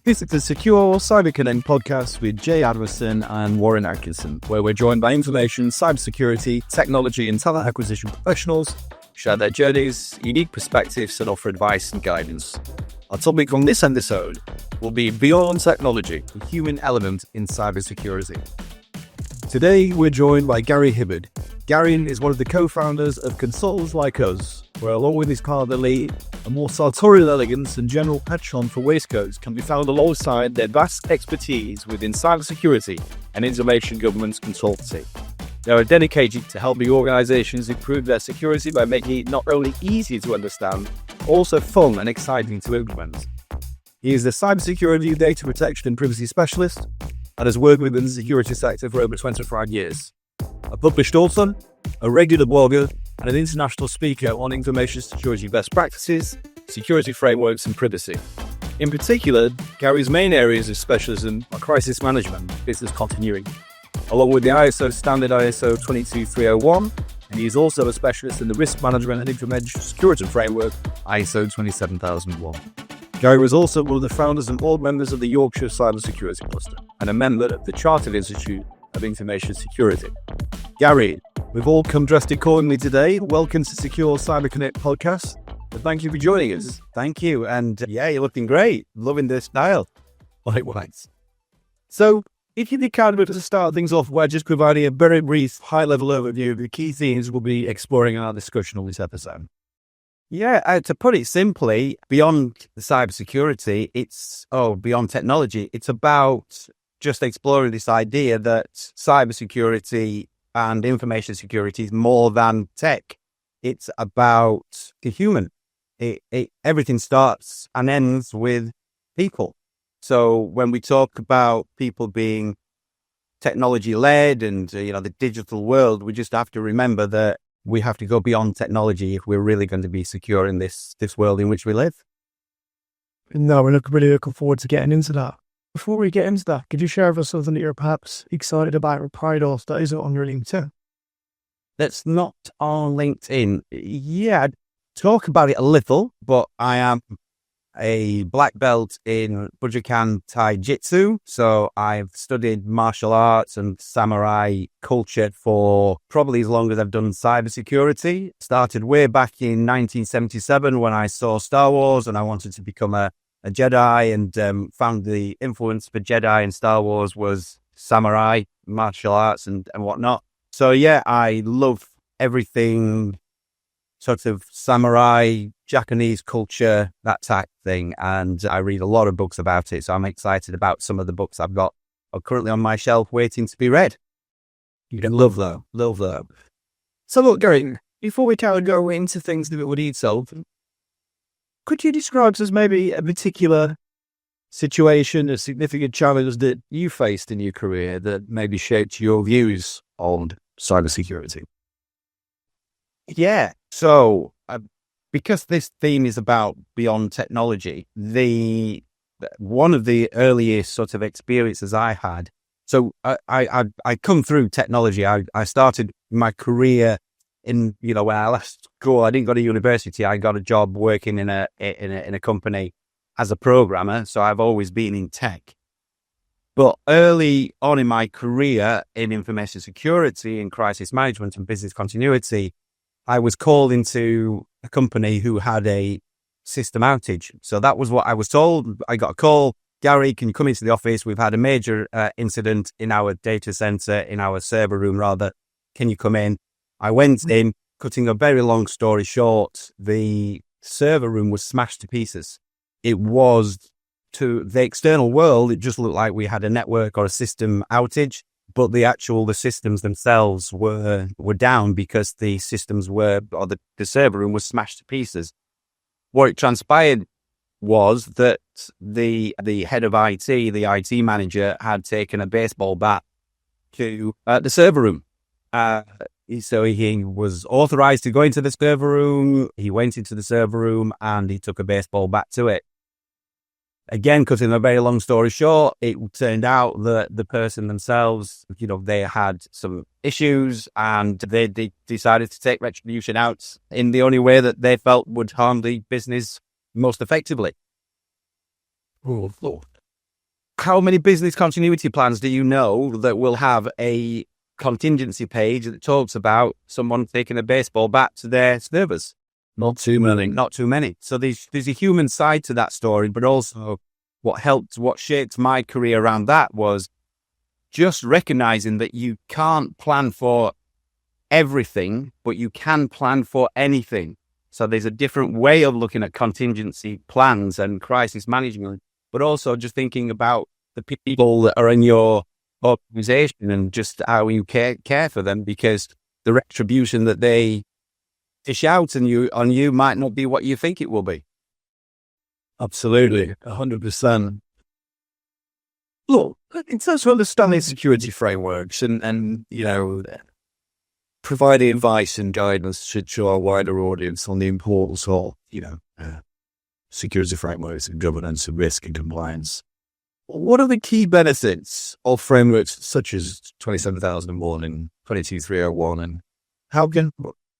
This is the Secure Cyberconnect podcast with Jay Adamson and Warren Atkinson, where we're joined by information, cybersecurity, technology and talent acquisition professionals who share their journeys, unique perspectives and offer advice and guidance. Our topic on this episode will be Beyond Technology, the human element in cybersecurity. Today, we're joined by Gary Hibberd. Gary is one of the co-founders of Consultants Like Us, where along with his car elite, a more sartorial elegance and general penchant for waistcoats can be found alongside their vast expertise within cybersecurity and information governance consultancy. They are dedicated to helping organizations improve their security by making it not only easy to understand, but also fun and exciting to implement. He is a cybersecurity, data protection and privacy specialist and has worked within the security sector for over 25 years. A published author, a regular blogger, and an international speaker on information security best practices, security frameworks, and privacy. In particular, Gary's main areas of specialism are crisis management and business continuity, along with the ISO standard ISO 22301, and he is also a specialist in the risk management and information security framework ISO 27001. Gary was also one of the founders and board members of the Yorkshire Cybersecurity Cluster and a member of the Chartered Institute of Information Security. Gary, we've all come dressed accordingly today. Welcome to Secure Cyberconnect podcast. And thank you for joining us. Thank you. And yeah, you're looking great. Loving the style. Likewise. So, if you'd be kind enough to start things off by just providing a very brief high-level overview of the key themes we'll be exploring in our discussion on this episode. Yeah, to put it simply, beyond the cybersecurity, beyond technology, it's about just exploring this idea that cybersecurity and information security is more than tech. It's about the human. Everything starts and ends with people. So when we talk about people being technology-led and the digital world, we just have to remember that we have to go beyond technology if we're really going to be secure in this world in which we live. No, we're really looking forward to getting into that. Before we get into that, could you share with us something that you're perhaps excited about or proud of that isn't on your LinkedIn? That's not on LinkedIn. Yeah, I'd talk about it a little, but I am a black belt in Bujinkan Taijutsu. So I've studied martial arts and samurai culture for probably as long as I've done cybersecurity. Started way back in 1977 when I saw Star Wars and I wanted to become a Jedi, and found the influence for Jedi and Star Wars was samurai, martial arts and whatnot. So yeah, I love everything sort of samurai, Japanese culture, that type of thing. And I read a lot of books about it. So I'm excited about some of the books I've got are currently on my shelf waiting to be read. You can love that. So look, Gary, before we kind of go into things that we need solved, could you describe to us maybe a particular situation, a significant challenge that you faced in your career that maybe shaped your views on cybersecurity? Yeah. So because this theme is about beyond technology, one of the earliest sort of experiences I had. So I come through technology. I started my career in, when I left school, I didn't go to university. I got a job working in a company as a programmer. So I've always been in tech. But early on in my career in information security and crisis management and business continuity, I was called into a company who had a system outage. So that was what I was told. I got a call. Gary, can you come into the office? We've had a major incident in our data center, in our server room rather. Can you come in? I went in, cutting a very long story short, the server room was smashed to pieces. It was, to the external world, it just looked like we had a network or a system outage, but the systems themselves were down because the server room was smashed to pieces. What it transpired was that the head of IT, the IT manager, had taken a baseball bat to the server room. So he was authorized to go into the server room. He went into the server room and he took a baseball bat to it. Again, cutting a very long story short, it turned out that the person themselves, they had some issues and they decided to take retribution out in the only way that they felt would harm the business most effectively. Oh, Lord. how many business continuity plans do you know that will have a contingency page that talks about someone taking a baseball bat to their servers? Not too many. Not too many. So there's a human side to that story, but also what shaped my career around that was just recognizing that you can't plan for everything, but you can plan for anything. So there's a different way of looking at contingency plans and crisis management, but also just thinking about the people that are in your organization and just how you care for them, because the retribution that they dish out on you might not be what you think it will be. Absolutely, 100%. Look, in terms of understanding security frameworks and providing advice and guidance to our wider audience on the importance of, security frameworks and governance and risk and compliance, what are the key benefits of frameworks such as 27001 and 22301, and how can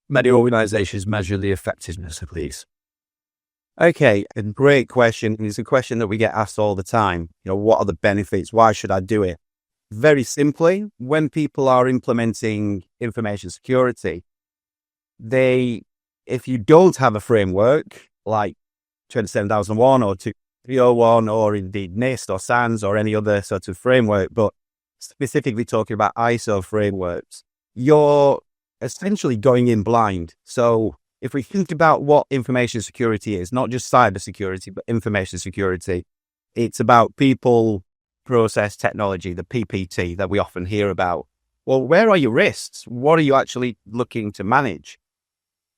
many organizations measure the effectiveness of these? Okay, a great question. It's a question that we get asked all the time. What are the benefits? Why should I do it? Very simply, when people are implementing information security, if you don't have a framework like 27001 or 2301 or indeed NIST or SANS or any other sort of framework, but specifically talking about ISO frameworks, you're essentially going in blind. So if we think about what information security is, not just cyber security, but information security, it's about people, process, technology, the PPT that we often hear about. Well, where are your risks? What are you actually looking to manage?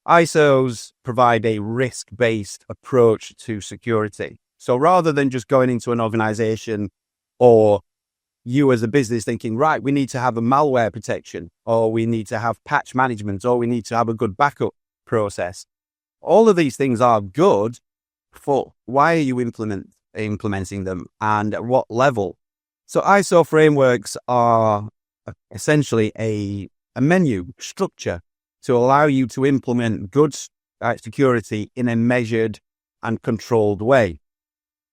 ISOs provide a risk-based approach to security. So rather than just going into an organization or you as a business thinking, right, we need to have a malware protection, or we need to have patch management, or we need to have a good backup process. All of these things are good, but why are you implementing them and at what level? So ISO frameworks are essentially a menu structure to allow you to implement good security in a measured and controlled way.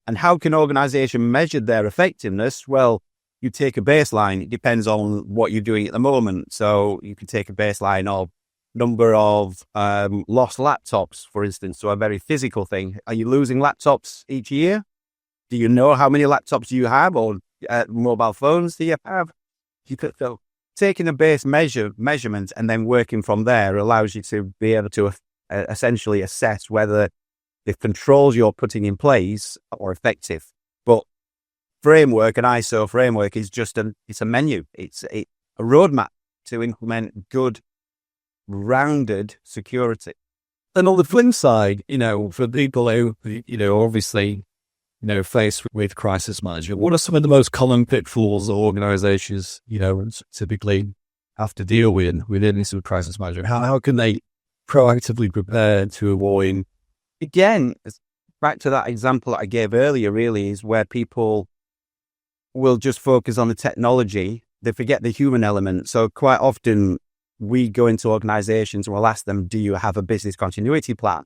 And how can organizations measure their effectiveness? Well, you take a baseline. It depends on what you're doing at the moment. So you can take a baseline of number of lost laptops, for instance, so a very physical thing. Are you losing laptops each year? Do you know how many laptops you have, or mobile phones do you have? So taking a base measurement and then working from there allows you to be able to essentially assess whether the controls you're putting in place are effective. But framework, an ISO framework, is just it's a menu. It's a roadmap to implement good, rounded security. And on the flip side, for people who, obviously, faced with crisis management, what are some of the most common pitfalls organizations, typically have to deal with within this crisis management? How can they proactively prepare to avoid? Again, back to that example that I gave earlier, really, is where people will just focus on the technology. They forget the human element. So quite often we go into organizations and we'll ask them, do you have a business continuity plan?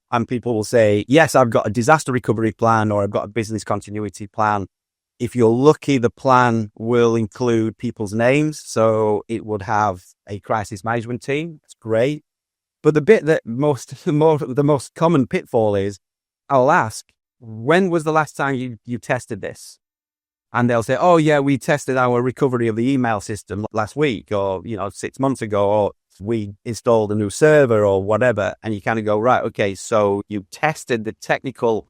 And people will say, yes, I've got a disaster recovery plan, or I've got a business continuity plan. If you're lucky, the plan will include people's names. So it would have a crisis management team. That's great. But the bit that the most common pitfall is, I'll ask, when was the last time you tested this? And they'll say, oh yeah, we tested our recovery of the email system last week, or 6 months ago, or we installed a new server or whatever. And you kind of go, right, okay, so you tested the technical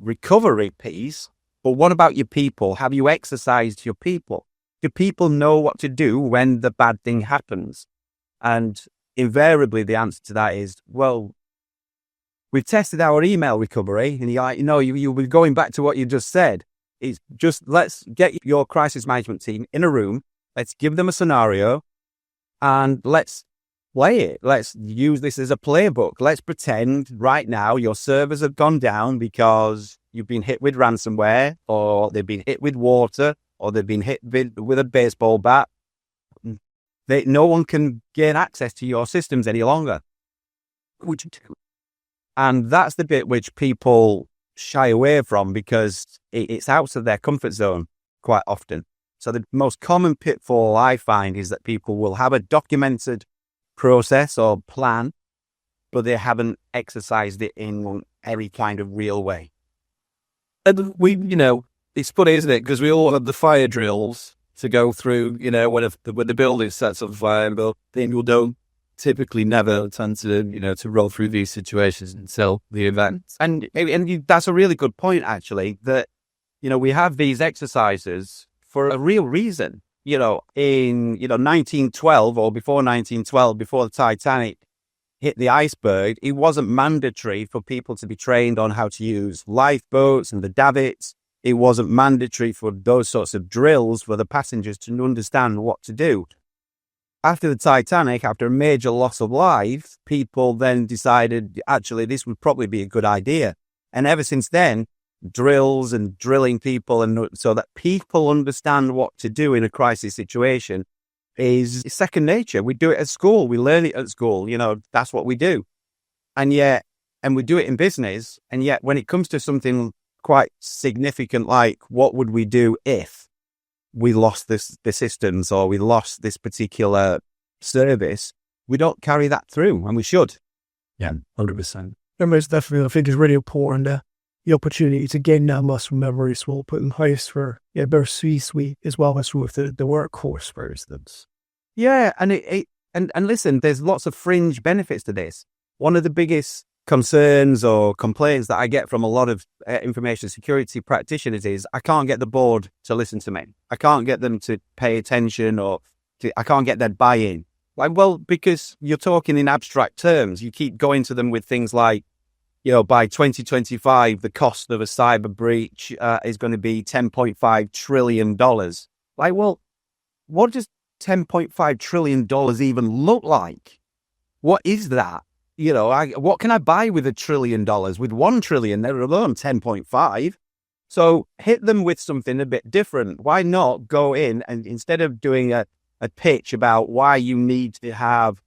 recovery piece, but what about your people? Have you exercised your people? Do people know what to do when the bad thing happens? And invariably the answer to that is, well, we've tested our email recovery. And you'll be going back to what you just said. It's just, let's get your crisis management team in a room. Let's give them a scenario and let's play it. Let's use this as a playbook. Let's pretend right now your servers have gone down because you've been hit with ransomware, or they've been hit with water, or they've been hit with a baseball bat. No one can gain access to your systems any longer. What would you do? And that's the bit which people shy away from because it's out of their comfort zone. quite often. So the most common pitfall I find is that people will have a documented process or plan, but they haven't exercised it in any kind of real way. And it's funny, isn't it? Because we all have the fire drills to go through, when the building sets on fire, but people don't typically never tend to, to roll through these situations until the event. And that's a really good point, actually, that, we have these exercises for a real reason. In 1912 or before 1912, before the Titanic hit the iceberg, it wasn't mandatory for people to be trained on how to use lifeboats and the davits. It wasn't mandatory for those sorts of drills for the passengers to understand what to do. After the Titanic, after a major loss of life, people then decided, actually, this would probably be a good idea. And ever since then, drills and drilling people, and so that people understand what to do in a crisis situation, is second nature. We do it at school. We learn it at school. That's what we do. And we do it in business. And yet when it comes to something quite significant, like what would we do if we lost the systems or we lost this particular service, we don't carry that through, and we should. Yeah, 100%. And most definitely, I think it's really important the opportunity to gain that muscle memory is well put in place for their C-suite as well as with the workforce, for instance. Yeah, and listen, there's lots of fringe benefits to this. One of the biggest concerns or complaints that I get from a lot of information security practitioners is I can't get the board to listen to me. I can't get them to pay attention, I can't get their buy-in. Well, because you're talking in abstract terms. You keep going to them with things like, by 2025, the cost of a cyber breach is going to be $10.5 trillion. Well, what does $10.5 trillion even look like? What is that? What can I buy with $1 trillion? With $1 trillion, they're alone 10.5. So hit them with something a bit different. Why not go in and instead of doing a pitch about why you need to have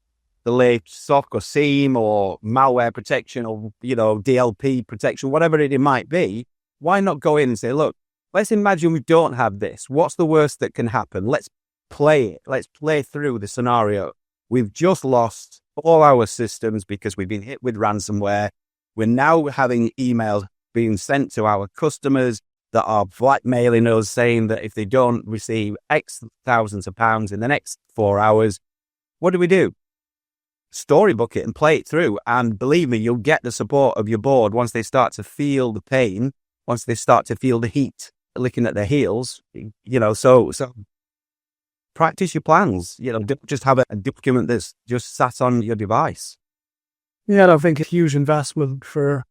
the latest SOC or SIEM or malware protection or, DLP protection, whatever it might be, why not go in and say, look, let's imagine we don't have this. What's the worst that can happen? Let's play it. Let's play through the scenario. We've just lost all our systems because we've been hit with ransomware. We're now having emails being sent to our customers that are blackmailing us, saying that if they don't receive X thousands of pounds in the next 4 hours, what do? Storybook it and play it through. And believe me, you'll get the support of your board once they start to feel the pain, once they start to feel the heat licking at their heels, so practice your plans. Don't just have a document that's just sat on your device. Yeah, I think a huge investment for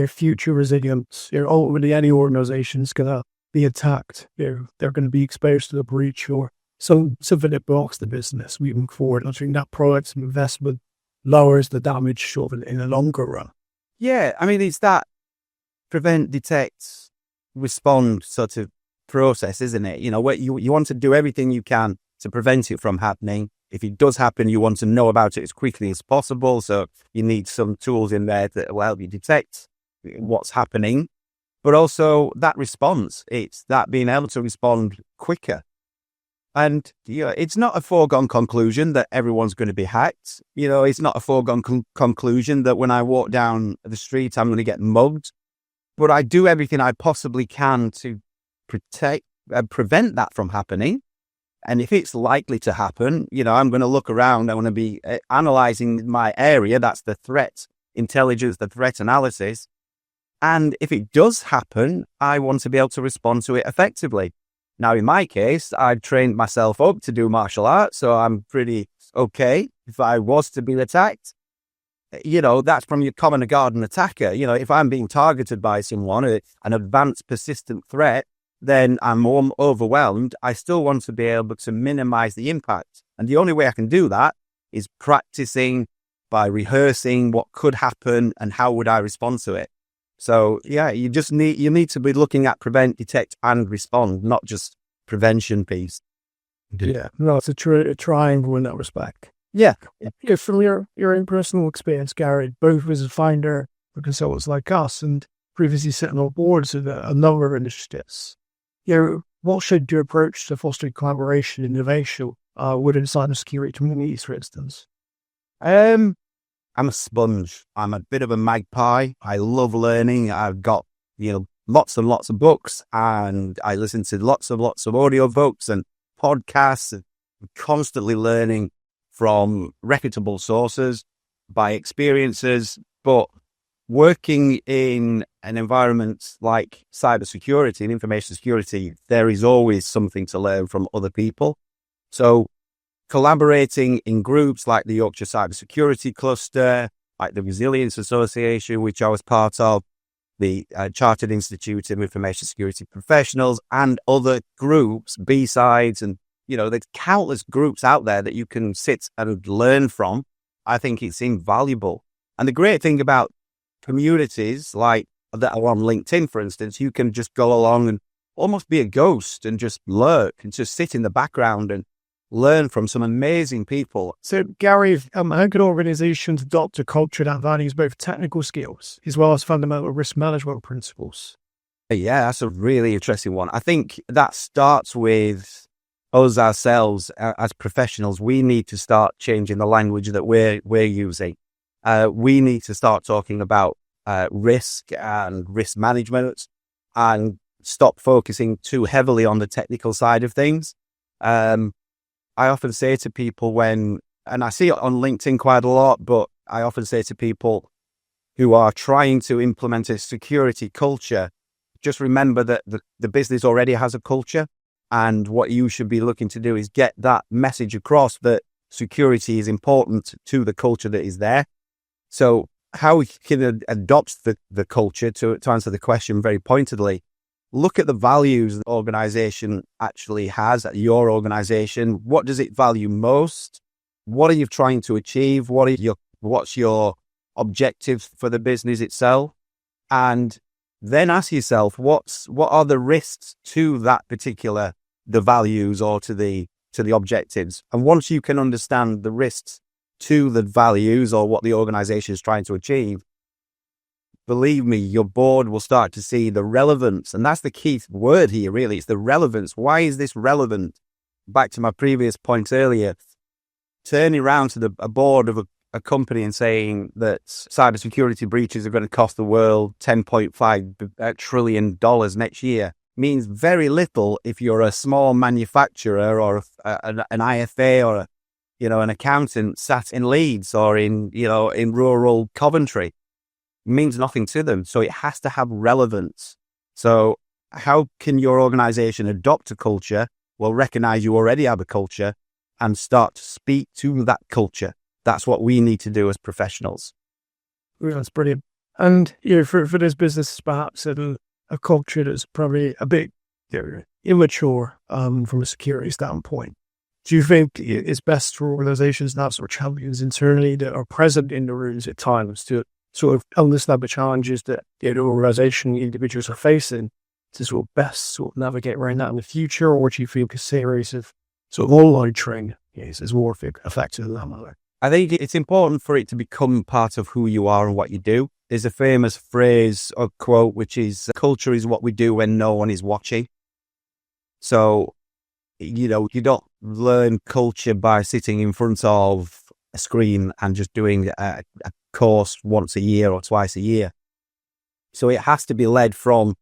future resilience. Ultimately, any organization is going to be attacked. They're going to be exposed to the breach or something that blocks the business moving forward. I think that product investment lowers the damage in the longer run. Yeah, I mean, it's that prevent, detect, respond sort of process, isn't it? You want to do everything you can to prevent it from happening. If it does happen, you want to know about it as quickly as possible. So you need some tools in there that will help you detect what's happening. But also that response, it's that being able to respond quicker. And it's not a foregone conclusion that everyone's going to be hacked. It's not a foregone conclusion that when I walk down the street, I'm going to get mugged. But I do everything I possibly can to prevent that from happening. And if it's likely to happen, I'm going to look around. I want to be analyzing my area. That's the threat intelligence, the threat analysis. And if it does happen, I want to be able to respond to it effectively. Now, in my case, I've trained myself up to do martial arts, so I'm pretty okay. If I was to be attacked, that's from your common garden attacker. If I'm being targeted by someone, an advanced persistent threat, then I'm more overwhelmed. I still want to be able to minimize the impact. And the only way I can do that is practicing by rehearsing what could happen and how would I respond to it. So you need to be looking at prevent, detect and respond, not just prevention piece. Yeah, no, it's a triangle in that respect. Yeah. From your own personal experience, Gary, both as a founder for consultants like us and previously sitting on boards of a number of initiatives, what should your approach to fostering collaboration and innovation within cybersecurity communities, for instance? I'm a sponge. I'm a bit of a magpie. I love learning. I've got, lots and lots of books, and I listen to lots of audio books and podcasts, and I'm constantly learning from reputable sources by experiences. But working in an environment like cybersecurity and information security, there is always something to learn from other people. So collaborating in groups like the Yorkshire Cybersecurity Cluster, like the Resilience Association, which I was part of, the Chartered Institute of Information Security Professionals, and other groups, B-sides, and, there's countless groups out there that you can sit and learn from. I think it's invaluable. And the great thing about communities like that are on LinkedIn, for instance, you can just go along and almost be a ghost and just lurk and just sit in the background and learn from some amazing people. So, Gary, how can organizations adopt a culture that values both technical skills as well as fundamental risk management principles? Yeah, that's a really interesting one. I think that starts with us ourselves as professionals. We need to start changing the language that we're using. We need to start talking about risk and risk management and stop focusing too heavily on the technical side of things. I often say to people and I see it on LinkedIn quite a lot, but I often say to people who are trying to implement a security culture, just remember that the business already has a culture, and what you should be looking to do is get that message across that security is important to the culture that is there. So how we can adopt the culture, to answer the question very pointedly, look at the values the organization actually has, at your organization. What does it value most? What are you trying to achieve? What's your objective for the business itself? And then ask yourself, what are the risks to that particular, the values or to the objectives? And once you can understand the risks to the values or what the organization is trying to achieve, believe me, your board will start to see the relevance. And that's the key word here, really. It's the relevance. Why is this relevant? Back to my previous point earlier, turning around to a board of a company and saying that cybersecurity breaches are going to cost the world $10.5 trillion next year means very little if you're a small manufacturer or an IFA or an accountant sat in Leeds or in rural Coventry. Means nothing to them. So it has to have relevance. So how can your organization adopt a culture? Well, recognize you already have a culture and start to speak to that culture. That's what we need to do as professionals. Yeah, that's brilliant. And for those businesses, perhaps a culture that's probably a bit immature from a security standpoint, do you think it's best for organizations to have sort of champions internally that are present in the rooms at times to sort of understand the challenges that the organization individuals are facing to sort of best sort of navigate around that in the future? Or do you think a series of sort of online training is more effective than that matter? I think it's important for it to become part of who you are and what you do. There's a famous phrase or quote, which is, culture is what we do when no one is watching. So, you don't learn culture by sitting in front of a screen and just doing a course once a year or twice a year. So it has to be led from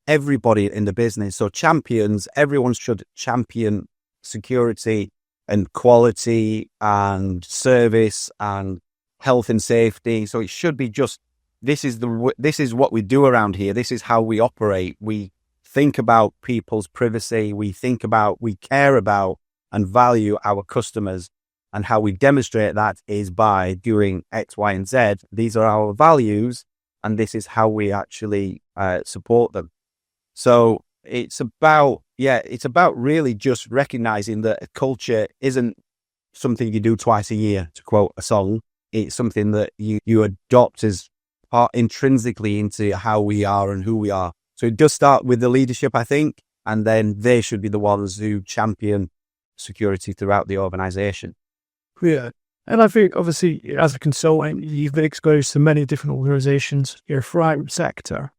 everybody in the business. So champions, everyone should champion security and quality and service and health and safety. So it should be just, this is what we do around here. This is how we operate. We think about people's privacy. We care about and value our customers. And how we demonstrate that is by doing X, Y, and Z. These are our values, and this is how we actually support them. So it's about really just recognizing that a culture isn't something you do twice a year, to quote a song. It's something that you adopt as part intrinsically into how we are and who we are. So it does start with the leadership, I think, and then they should be the ones who champion security throughout the organization. Yeah. And I think, obviously, as a consultant, you've been exposed to many different organizations, your throughout sector.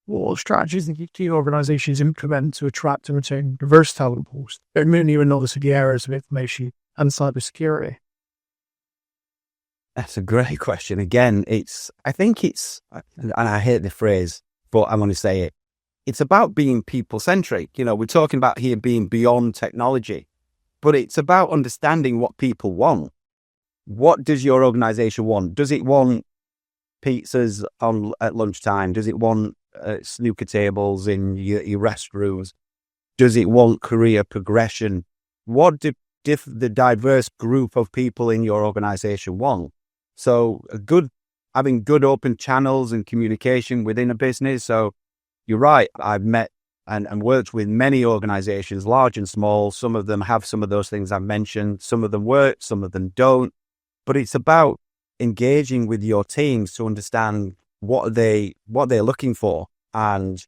what strategies do organizations implement to attract and retain diverse talent pools, mainly in obviously the areas of information and cybersecurity? That's a great question. Again, I think it's, and I hate the phrase, but I'm going to say it. It's about being people-centric. We're talking about here being beyond technology, but it's about understanding what people want. What does your organization want? Does it want pizzas at lunchtime? Does it want snooker tables in your restrooms? Does it want career progression? What do the diverse group of people in your organization want? So having good open channels and communication within a business. So you're right. I've met and worked with many organizations, large and small. Some of them have some of those things I've mentioned. Some of them work, some of them don't. But it's about engaging with your teams to understand what they're looking for and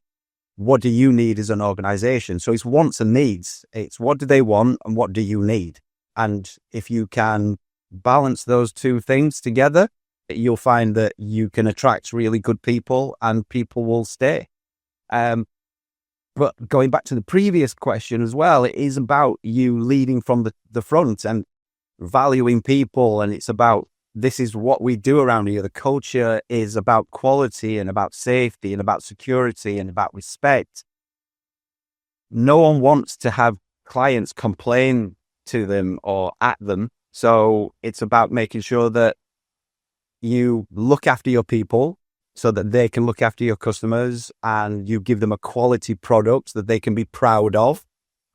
what do you need as an organization. So it's wants and needs. It's what do they want and what do you need? And if you can balance those two things together, you'll find that you can attract really good people and people will stay. But going back to the previous question as well, it is about you leading from the front and valuing people. And it's about, this is what we do around here. The culture is about quality and about safety and about security and about respect. No one wants to have clients complain to them or at them. So it's about making sure that you look after your people so that they can look after your customers and you give them a quality product that they can be proud of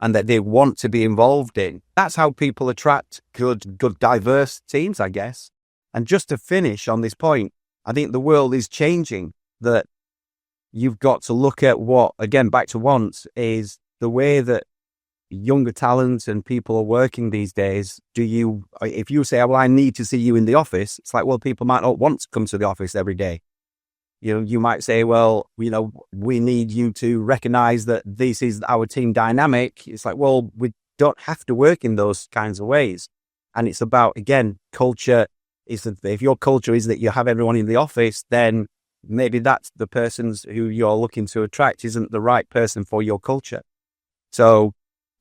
and that they want to be involved in. That's how people attract good diverse teams, I guess. And just to finish on this point, I think the world is changing, that you've got to look at what, again, back to once, is the way that younger talents and people are working these days. If you say, well, I need to see you in the office, it's like, well, people might not want to come to the office every day. You might say, well, we need you to recognize that this is our team dynamic. It's like, well, we don't have to work in those kinds of ways. And it's about, again, culture. If your culture is that you have everyone in the office, then maybe that's the persons who you're looking to attract isn't the right person for your culture. So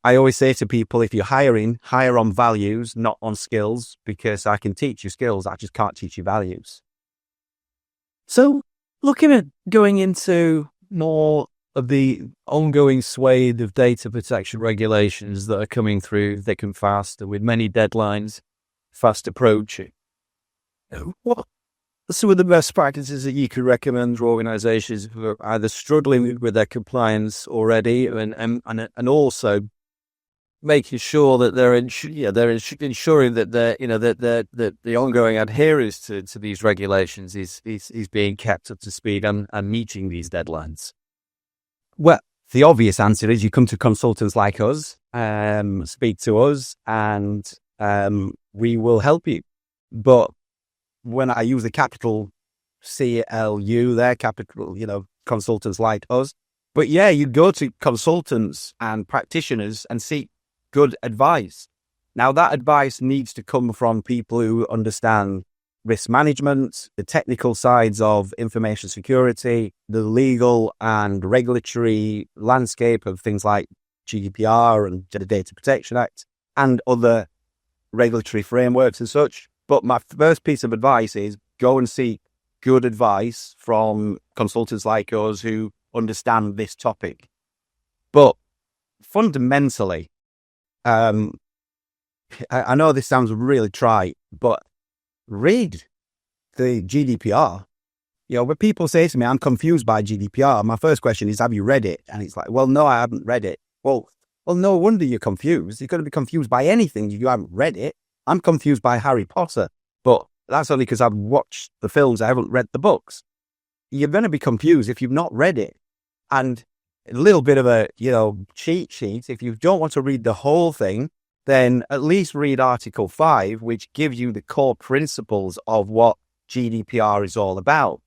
I always say to people, if you're hiring, hire on values, not on skills, because I can teach you skills. I just can't teach you values. So looking at going into more of the ongoing swathe of data protection regulations that are coming through thick and fast, with many deadlines fast approaching, what are some of the best practices that you could recommend for organizations who are either struggling with their compliance already and also making sure that they're ensuring that that the ongoing adherence to these regulations is being kept up to speed and meeting these deadlines? Well, the obvious answer is you come to consultants like us, speak to us, and we will help you. But when I use the capital CLU, they're capital, consultants like us. But yeah, you go to consultants and practitioners and seek good advice. Now, that advice needs to come from people who understand risk management, the technical sides of information security, the legal and regulatory landscape of things like GDPR and the Data Protection Act and other regulatory frameworks and such. But my first piece of advice is go and seek good advice from consultants like us who understand this topic. But fundamentally, I know this sounds really trite, but read the GDPR. When people say to me, I'm confused by GDPR, my first question is, have you read it? And it's like, well, no, I haven't read it. Well, no wonder you're confused. You're going to be confused by anything if you haven't read it. I'm confused by Harry Potter, but that's only because I've watched the films. I haven't read the books. You're going to be confused if you've not read it. And a little bit of a, cheat sheet. If you don't want to read the whole thing, then at least read Article 5, which gives you the core principles of what GDPR is all about.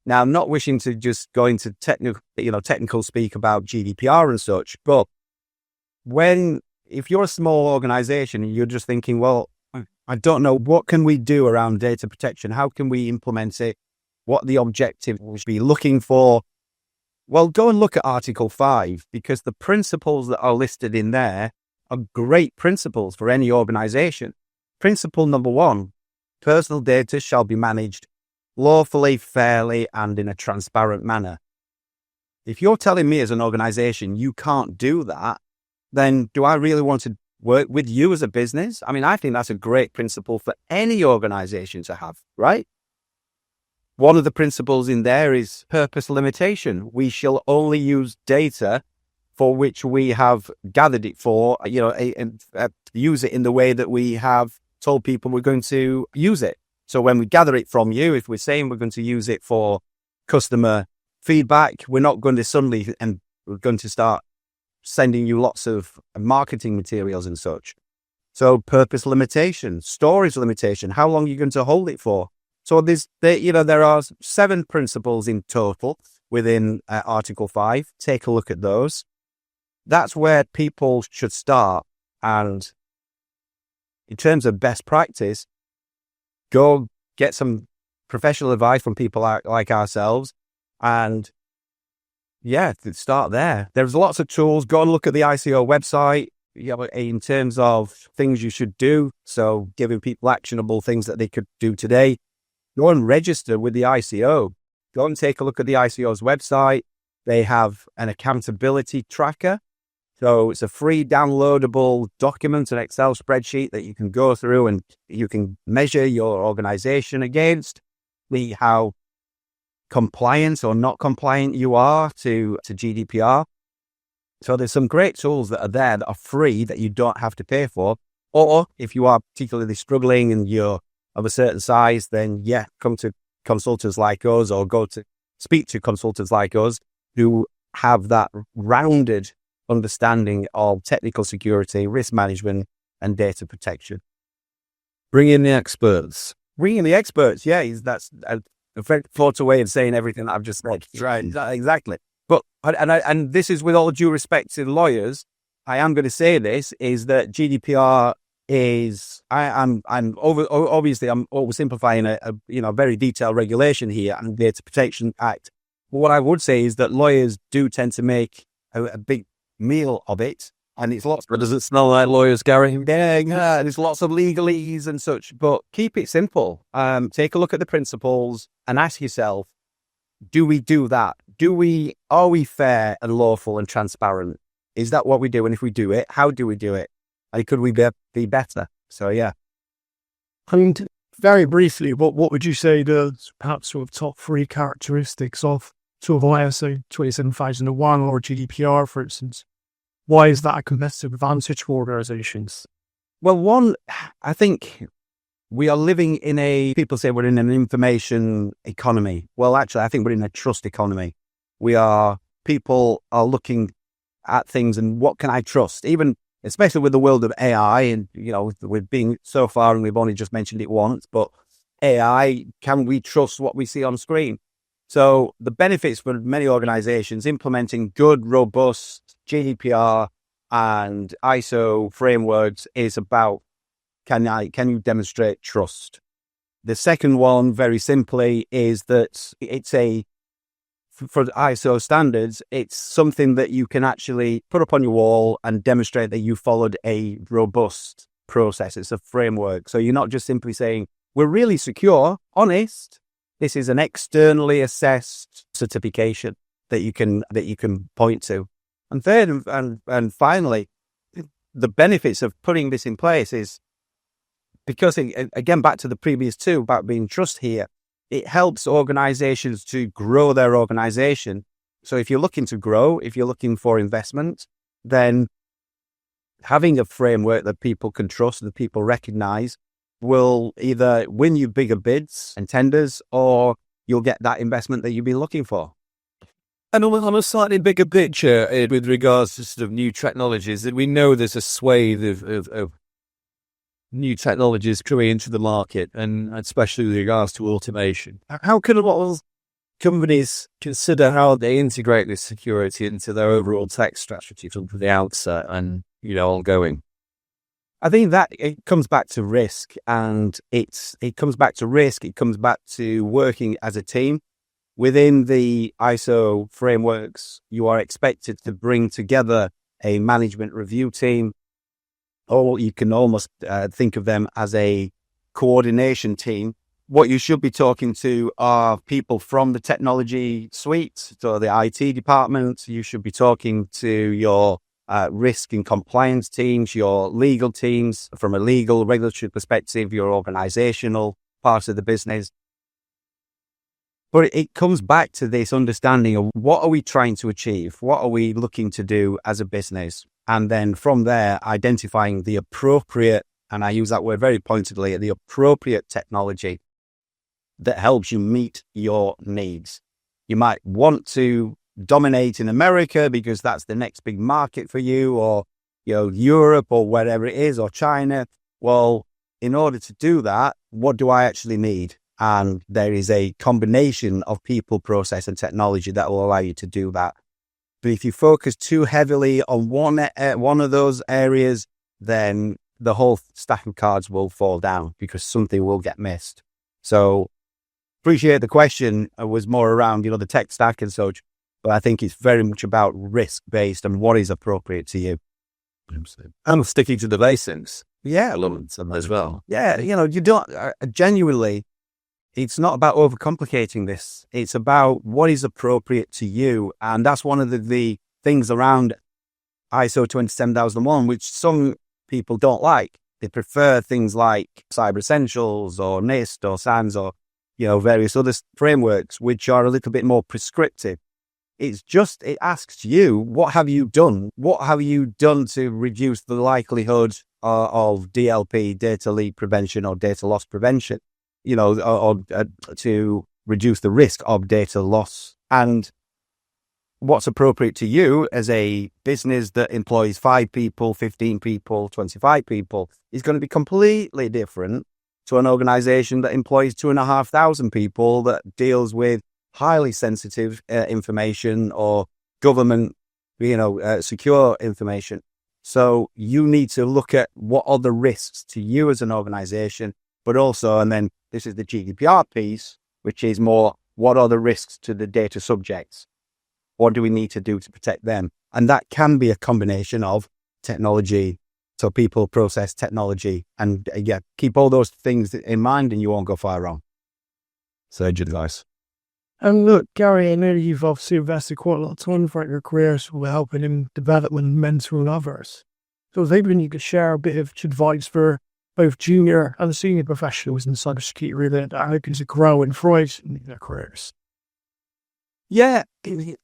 Now, I'm not wishing to just go into technical speak about GDPR and such, but if you're a small organization and you're just thinking, well, I don't know, what can we do around data protection? How can we implement it? What the objective will be looking for? Well, go and look at Article 5, because the principles that are listed in there are great principles for any organization. Principle number 1, personal data shall be managed lawfully, fairly, and in a transparent manner. If you're telling me as an organization you can't do that, then do I really want to work with you as a business? I mean, I think that's a great principle for any organization to have, right? One of the principles in there is purpose limitation. We shall only use data for which we have gathered it for, use it in the way that we have told people we're going to use it. So when we gather it from you, if we're saying we're going to use it for customer feedback, we're not going to suddenly, and we're going to start sending you lots of marketing materials and such. So purpose limitation, storage limitation, how long are you going to hold it for? So there are 7 principles in total within Article 5. Take a look at those. That's where people should start. And in terms of best practice, go get some professional advice from people like ourselves. And start there. There's lots of tools. Go and look at the ICO website in terms of things you should do. So giving people actionable things that they could do today. Go and register with the ICO. Go and take a look at the ICO's website. They have an accountability tracker. So it's a free downloadable document, an Excel spreadsheet that you can go through and you can measure your organization against, see how compliant or not compliant you are to GDPR. So there's some great tools that are there that are free that you don't have to pay for. Or if you are particularly struggling and you're of a certain size, then come to consultants like us, or go to speak to consultants like us who have that rounded understanding of technical security, risk management, and data protection. Bring in the experts. That's a very thought way of saying everything that I've just said. Right. Exactly. But and this is with all due respect to lawyers, I am going to say this, is that GDPR is, I'm oversimplifying a very detailed regulation here, and Data Protection Act. But what I would say is that lawyers do tend to make a big meal of it, and it's lots. But does it smell like lawyers, Gary? Yeah, there's lots of legalese and such. But keep it simple. Take a look at the principles and ask yourself: do we do that? Are we fair and lawful and transparent? Is that what we do? And if we do it, how do we do it? And could we be better? So, yeah. And very briefly, what would you say the perhaps sort of top 3 characteristics of sort of ISO 27001 or GDPR, for instance? Why is that a competitive advantage for organizations? Well, one, I think we are living people say we're in an information economy. Well, actually, I think we're in a trust economy. People are looking at things and what can I trust? Even, especially with the world of AI, and, we're being so far, and we've only just mentioned it once, but AI, can we trust what we see on screen? So the benefits for many organizations implementing good, robust GDPR and ISO frameworks is about, can you demonstrate trust? The second one, very simply, is that for ISO standards, it's something that you can actually put up on your wall and demonstrate that you followed a robust process. It's a framework. So you're not just simply saying, we're really secure, honest. This is an externally assessed certification that you can point to. And third, and finally, the benefits of putting this in place is, because, again, back to the previous 2 about being trust here, it helps organizations to grow their organization. So if you're looking to grow, if you're looking for investment, then having a framework that people can trust, that people recognize, will either win you bigger bids and tenders, or you'll get that investment that you've been looking for. And on a slightly bigger picture, with regards to sort of new technologies, that we know there's a swathe of new technologies coming into the market, and especially with regards to automation. How can a lot of companies consider how they integrate this security into their overall tech strategy from the outset and, ongoing? I think that it comes back to risk, and it comes back to working as a team. within the ISO frameworks, you are expected to bring together a management review team, or you can almost think of them as a coordination team. What you should be talking to are people from the technology suite, so the IT department. You should be talking to your risk and compliance teams, your legal teams from a legal regulatory perspective, your organizational parts of the business. But it comes back to this understanding of what are we trying to achieve? What are we looking to do as a business? And then from there, identifying the appropriate, and I use that word very pointedly, the appropriate technology that helps you meet your needs. You might want to dominate in America because that's the next big market for you, or Europe or wherever it is, or China. Well, in order to do that, what do I actually need? And there is a combination of people, process, and technology that will allow you to do that. But if you focus too heavily on one of those areas, then the whole stack of cards will fall down because something will get missed. So appreciate the question was more around, the tech stack and such, but I think it's very much about risk-based and what is appropriate to you. And sticking to the basics. Yeah. Elements as well. Yeah. You don't genuinely, it's not about overcomplicating this. It's about what is appropriate to you. And that's one of the things around ISO 27001, which some people don't like. They prefer things like Cyber Essentials or NIST or SANS or, various other frameworks, which are a little bit more prescriptive. It asks you, what have you done? What have you done to reduce the likelihood of DLP, data leak prevention, or data loss prevention? Or to reduce the risk of data loss. And what's appropriate to you as a business that employs 5 people, 15 people, 25 people is going to be completely different to an organization that employs 2,500 people that deals with highly sensitive information or government, secure information. So you need to look at what are the risks to you as an organization, but also, and then this is the GDPR piece, which is more, what are the risks to the data subjects? What do we need to do to protect them? And that can be a combination of technology, so people, process, technology, and keep all those things in mind and you won't go far wrong. Sage advice. And look, Gary, I know you've obviously invested quite a lot of time throughout your career, so we're helping him develop and mentoring others. So I was hoping you could share a bit of advice for both junior and senior professionals in cybersecurity related how to grow and thrive in their careers. Yeah,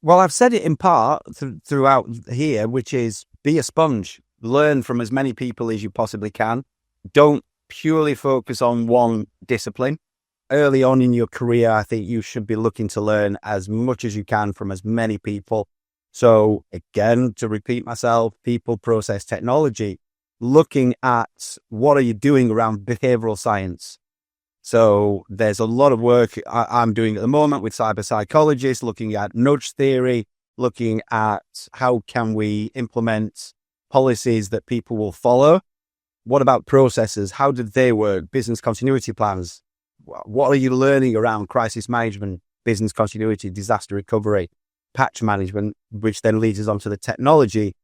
well, I've said it in part throughout here, which is be a sponge. Learn from as many people as you possibly can. Don't purely focus on one discipline. Early on in your career, I think you should be looking to learn as much as you can from as many people. So again, to repeat myself, people, process, technology, looking at what are you doing around behavioral science. So there's a lot of work I'm doing at the moment with cyber psychologists, looking at nudge theory, looking at how can we implement policies that people will follow. What about processes? How did they work? Business continuity plans. What are you learning around crisis management, business continuity, disaster recovery, patch management, which then leads us on to the technology.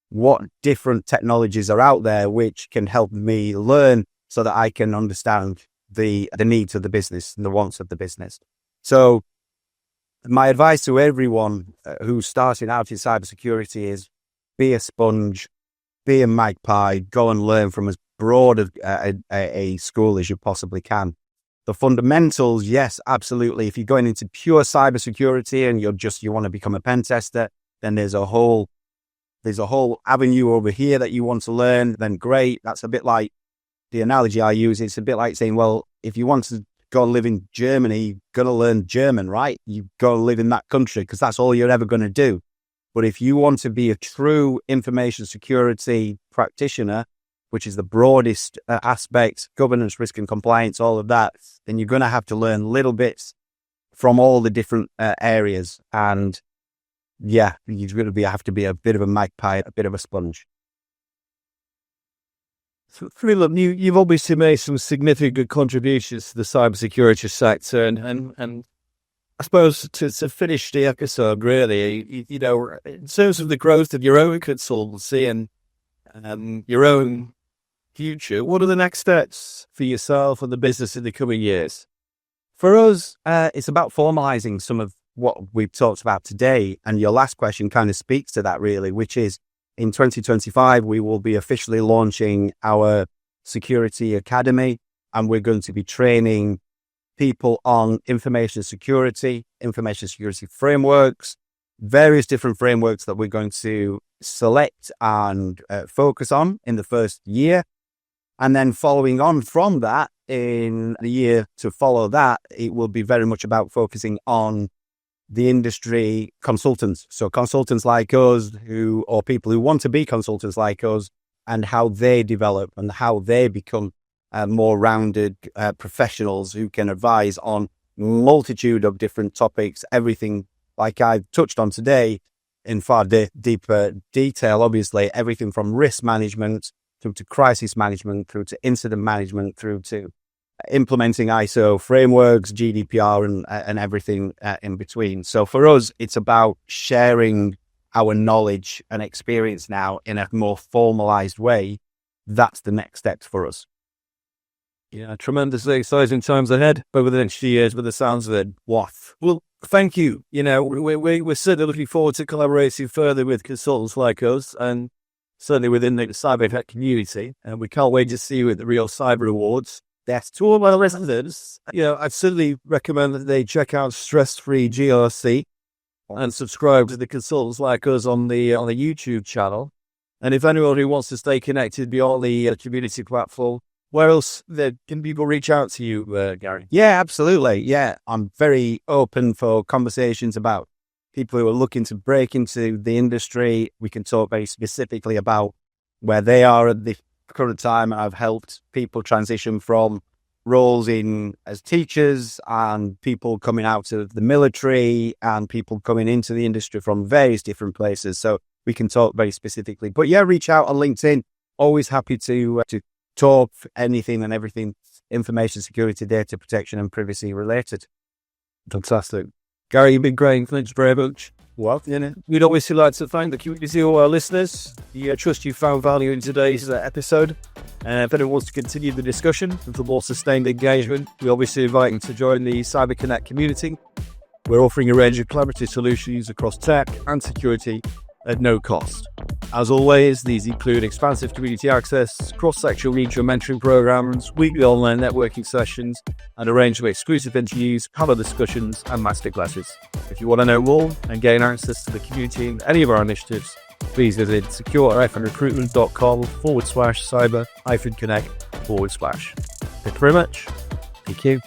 What different technologies are out there which can help me learn so that I can understand the needs of the business and the wants of the business. So my advice to everyone who's starting out in cybersecurity is be a sponge, be a magpie, go and learn from as broad a school as you possibly can. The fundamentals, yes, absolutely. If you're going into pure cybersecurity and you want to become a pen tester, then there's a whole avenue over here that you want to learn, then great. That's a bit like the analogy I use. It's a bit like saying, well, if you want to go live in Germany, you've got to learn German, right? You've got to live in that country because that's all you're ever going to do. But if you want to be a true information security practitioner, which is the broadest aspect, governance, risk and compliance, all of that, then you're going to have to learn little bits from all the different areas. And yeah, you're going to have to be a bit of a magpie, a bit of a sponge. So, Philip, you've obviously made some significant contributions to the cybersecurity sector, and I suppose to finish the episode, really, in terms of the growth of your own consultancy and your own future, what are the next steps for yourself and the business in the coming years? For us, it's about formalizing some of what we've talked about today. And your last question kind of speaks to that, really, which is in 2025, we will be officially launching our Security Academy, and we're going to be training people on information security frameworks, various different frameworks that we're going to select and focus on in the first year. And then following on from that, in the year to follow that, it will be very much about focusing on the industry consultants. So consultants like us or people who want to be consultants like us, and how they develop and how they become more rounded professionals who can advise on multitude of different topics, everything like I've touched on today in far deeper detail, obviously, everything from risk management through to crisis management, through to incident management, through to implementing ISO frameworks, GDPR, and everything in between. So for us, it's about sharing our knowledge and experience now in a more formalized way. That's the next steps for us. Yeah, tremendously exciting times ahead over the next few years with the sounds of it. Waff. Well, thank you. We're certainly looking forward to collaborating further with consultants like us, and certainly within the cyber tech community. And we can't wait to see you at the Real Cyber Awards. Yes. To all my listeners, I'd certainly recommend that they check out Stress Free GRC and subscribe to the consultants like us on the YouTube channel. And if anyone who wants to stay connected beyond the community platform, where else can people reach out to you, Gary? Yeah, absolutely. Yeah, I'm very open for conversations about people who are looking to break into the industry. We can talk very specifically about where they are at the current time. I've helped people transition from roles as teachers, and people coming out of the military, and people coming into the industry from various different places. So we can talk very specifically. But yeah, reach out on LinkedIn. Always happy to talk anything and everything information security, data protection, and privacy related. Fantastic. Gary, you've been great. Thanks very much. Well, we'd obviously like to thank the community of our listeners. I trust you found value in today's episode. If anyone wants to continue the discussion and for more sustained engagement, we obviously invite you to join the Cyber Connect community. We're offering a range of collaborative solutions across tech and security at no cost. As always, these include expansive community access, cross-sectional regional mentoring programs, weekly online networking sessions, and a range of exclusive interviews, panel discussions, and masterclasses. If you want to know more and gain access to the community and any of our initiatives, please visit secure-recruitment.com/cyber-connect/. Thank you very much. Thank you.